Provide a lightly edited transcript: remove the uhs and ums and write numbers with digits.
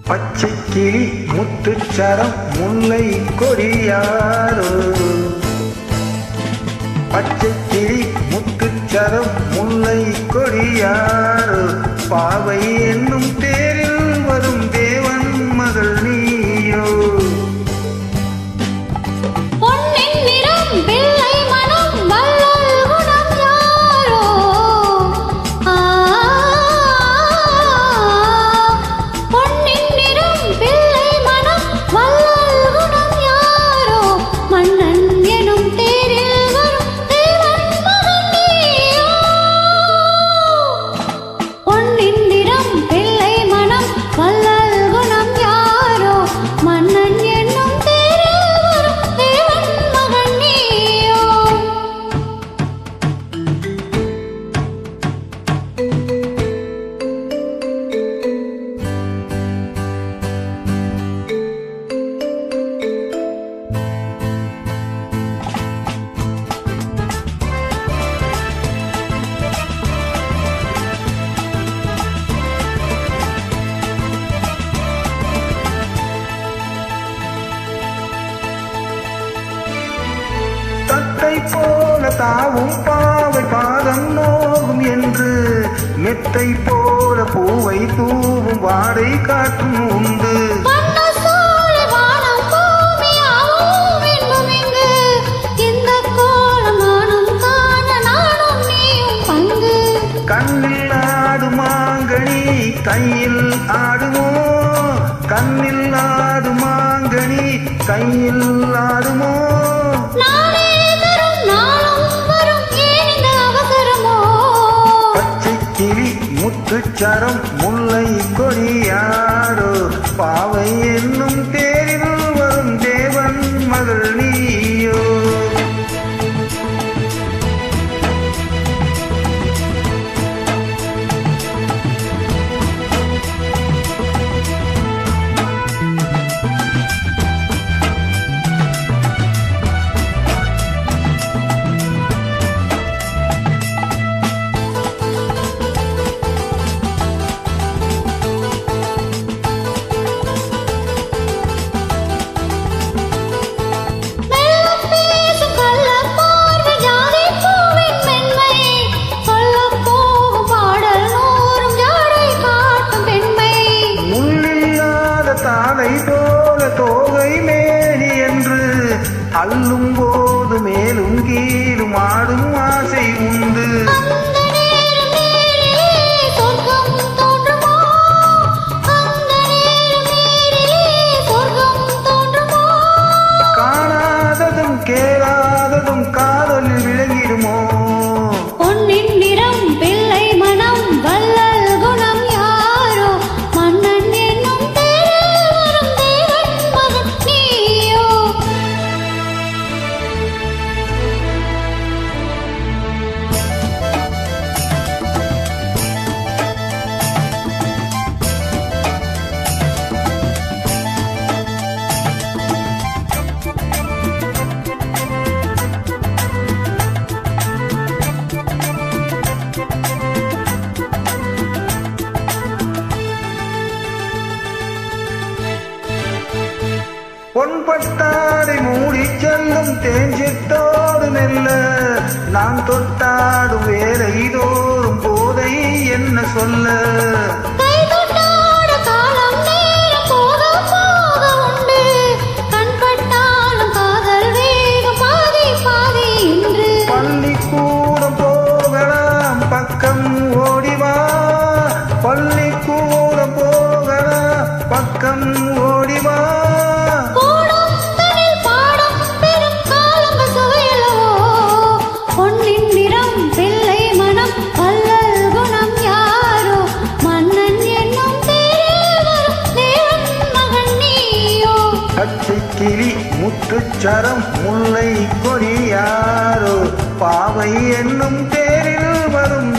பச்சை கிளி முத்துச்சரம் முல்லை கொடியாரோ பச்சை கிளி முத்துச்சரம் முல்லை கொடியாரோ பாவை என்னும் தேரில் வரும் தேவன் மகள் நீயோ போல தாவும் பாவை பாதம் நோகும் என்று மெத்தை போல பூவை தூவும் வாடை காற்றும் உண்டு கண்ணில் ஆடுமாங்கனி கையில் ஆடுமோ கண்ணில் ஆடுமாங்கனி கையில் ஆடுமோ முத்துச்சரம் முல்லை கொடியாரோ பாவை என்னும் தேரில் வரும் தேவன் மகள் நீயோ தோகை மேனி என்று அல்லும் போது மேலும் கீழும் ஆடும் ஆசை உண்டு காணாததும் கேளாததும் காதலில் விளங்கிடுமோ பொன்பட்டாடை மூடி செல்லும் தேஞ்சிட்டோடு நெல்ல நான் தொட்டாடும் வேலை தோறும் போதை என்ன சொல்ல பள்ளிக்கூடம் போகலாம் பக்கம் ஓடிவா பள்ளிக்கூடம் போகலாம் பக்கம் ஓடிவா பச்சை கிளி முத்துச்சரம் முல்லை கொடியாரோ பாவை என்னும் தேரில் வரும்